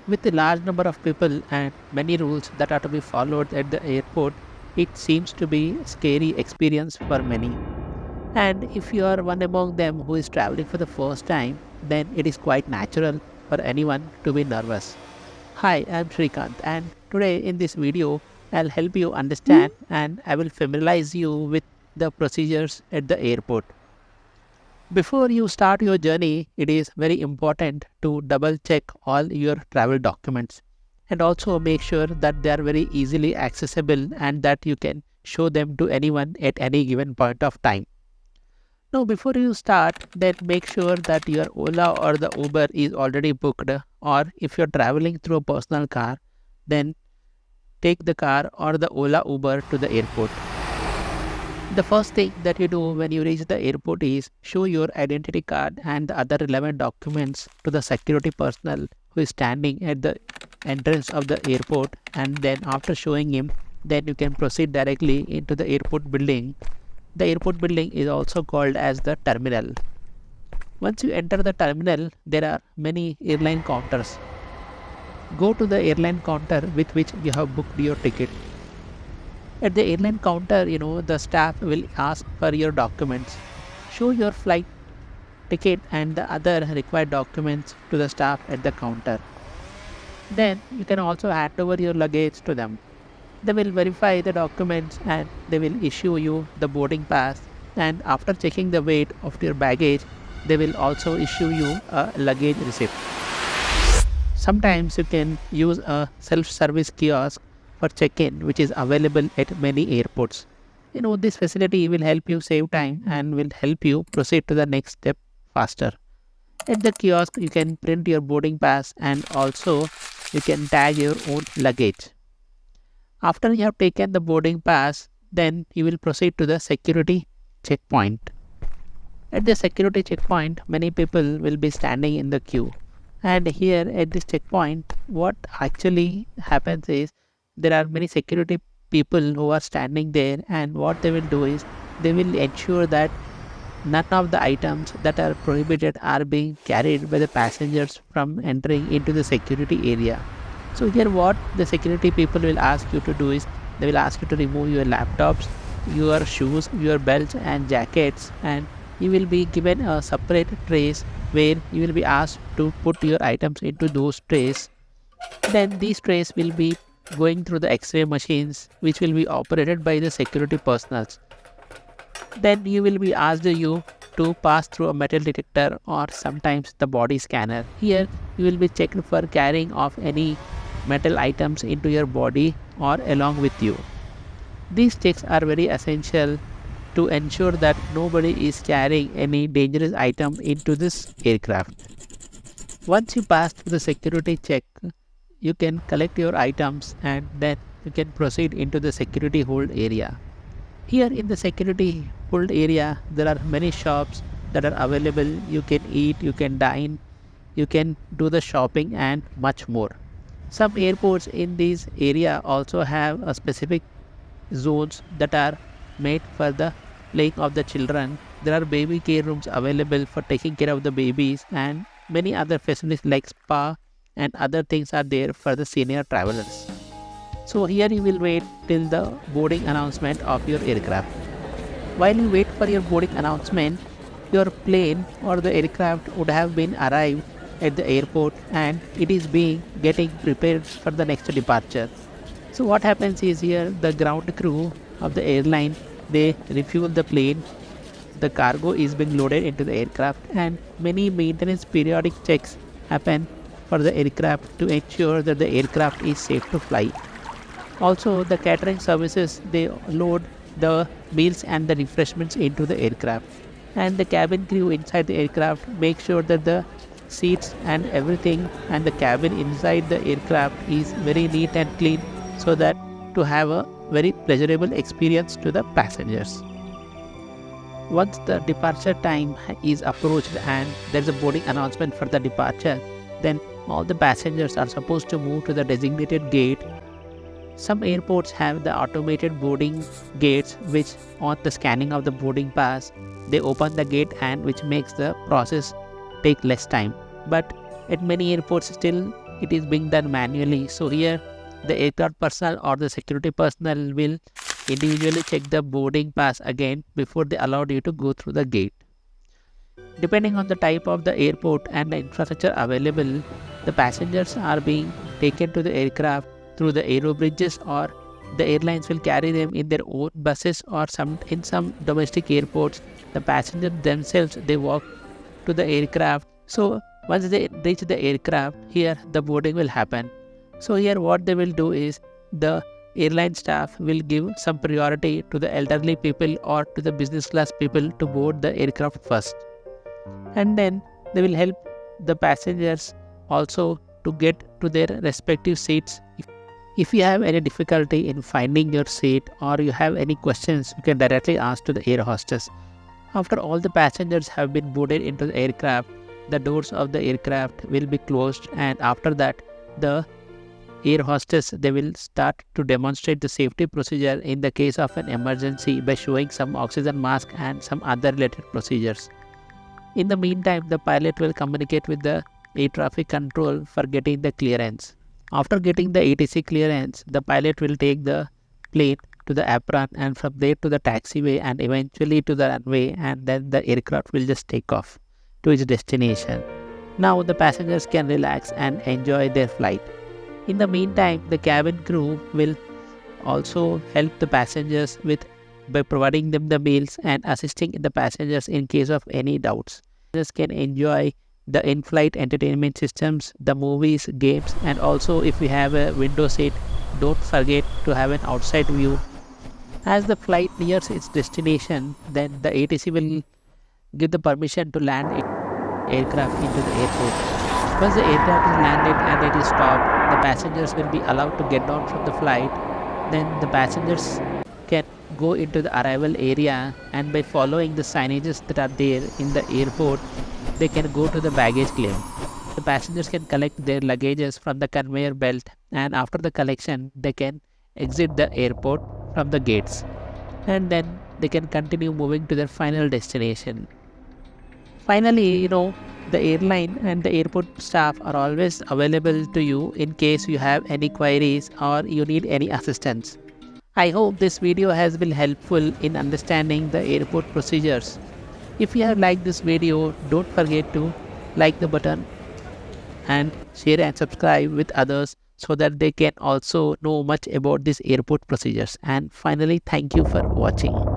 With a large number of people and many rules that are to be followed at the airport, it seems to be a scary experience for many. And if you are one among them who is traveling for the first time, then it is quite natural for anyone to be nervous. Hi, I'm Shrikant, and today in this video, I'll help you understand and I will familiarize you with the procedures at the airport. Before you start your journey, it is very important to double check all your travel documents and also make sure that they are very easily accessible and that you can show them to anyone at any given point of time. Now, before you start, then make sure that your Ola or the Uber is already booked, or if you're traveling through a personal car, then take the car or the Ola Uber to the airport. The first thing that you do when you reach the airport is show your identity card and the other relevant documents to the security personnel who is standing at the entrance of the airport, and then after showing him, then you can proceed directly into the airport building. The airport building is also called as the terminal. Once you enter the terminal, there are many airline counters. Go to the airline counter with which you have booked your ticket. At the airline counter, the staff will ask for your documents. Show your flight ticket and the other required documents to the staff at the counter. Then you can also hand over your luggage to them. They will verify the documents and they will issue you the boarding pass, and after checking the weight of your baggage, they will also issue you a luggage receipt. Sometimes you can use a self-service kiosk for check-in, which is available at many airports. This facility will help you save time and will help you proceed to the next step faster. At the kiosk, you can print your boarding pass and also you can tag your own luggage. After you have taken the boarding pass, then you will proceed to the security checkpoint. At the security checkpoint, many people will be standing in the queue. And here at this checkpoint, what actually happens is there are many security people who are standing there, and what they will do is they will ensure that none of the items that are prohibited are being carried by the passengers from entering into the security area. So here what the security people will ask you to do is they will ask you to remove your laptops, your shoes, your belts and jackets, and you will be given a separate trays where you will be asked to put your items into those trays. Then these trays will be going through the X-ray machines which will be operated by the security personnel. Then you will be asked to pass through a metal detector or sometimes the body scanner. Here you will be checked for carrying of any metal items into your body or along with you. These checks are very essential to ensure that nobody is carrying any dangerous item into this aircraft. Once you pass through the security check, you can collect your items and then you can proceed into the security hold area. Here in the security hold area, there are many shops that are available. You can eat, you can dine, you can do the shopping and much more. Some airports in this area also have a specific zones that are made for the playing of the children. There are baby care rooms available for taking care of the babies, and many other facilities like spa and other things are there for the senior travelers. So here you will wait till the boarding announcement of your aircraft. While you wait for your boarding announcement, your plane or the aircraft would have been arrived at the airport and it is getting prepared for the next departure. So what happens is here the ground crew of the airline, they refuel the plane, the cargo is being loaded into the aircraft, and many maintenance periodic checks happen for the aircraft to ensure that the aircraft is safe to fly. Also the catering services, they load the meals and the refreshments into the aircraft, and the cabin crew inside the aircraft make sure that the seats and everything and the cabin inside the aircraft is very neat and clean, so that to have a very pleasurable experience to the passengers. Once the departure time is approached and there is a boarding announcement for the departure, then all the passengers are supposed to move to the designated gate. Some airports have the automated boarding gates which on the scanning of the boarding pass, they open the gate and which makes the process take less time. But at many airports still it is being done manually. So here the aircraft personnel or the security personnel will individually check the boarding pass again before they allowed you to go through the gate. Depending on the type of the airport and the infrastructure available, the passengers are being taken to the aircraft through the aero bridges, or the airlines will carry them in their own buses, or in some domestic airports the passengers themselves they walk to the aircraft. So once they reach the aircraft, here the boarding will happen. So here what they will do is the airline staff will give some priority to the elderly people or to the business class people to board the aircraft first, and then they will help the passengers also to get to their respective seats. If you have any difficulty in finding your seat or you have any questions, you can directly ask to the air hostess. After all the passengers have been boarded into the aircraft, the doors of the aircraft will be closed, and after that the air hostess they will start to demonstrate the safety procedure in the case of an emergency by showing some oxygen mask and some other related procedures. In the meantime, the pilot will communicate with the air traffic control for getting the clearance. After getting the ATC clearance, the pilot will take the plane to the apron, and from there to the taxiway, and eventually to the runway, and then the aircraft will just take off to its destination. Now the passengers can relax and enjoy their flight. In the meantime, the cabin crew will also help the passengers by providing them the meals and assisting the passengers in case of any doubts. Passengers can enjoy the in-flight entertainment systems, the movies, games, and also if we have a window seat, don't forget to have an outside view. As the flight nears its destination, then the ATC will give the permission to land aircraft into the airport. Once the aircraft is landed and it is stopped, the passengers will be allowed to get down from the flight. Then the passengers can go into the arrival area, and by following the signages that are there in the airport, they can go to the baggage claim. The passengers can collect their luggages from the conveyor belt, and after the collection they can exit the airport from the gates, and then they can continue moving to their final destination. Finally, the airline and the airport staff are always available to you in case you have any queries or you need any assistance. I hope this video has been helpful in understanding the airport procedures. If you have liked this video, don't forget to like the button and share and subscribe with others so that they can also know much about these airport procedures. And finally, thank you for watching.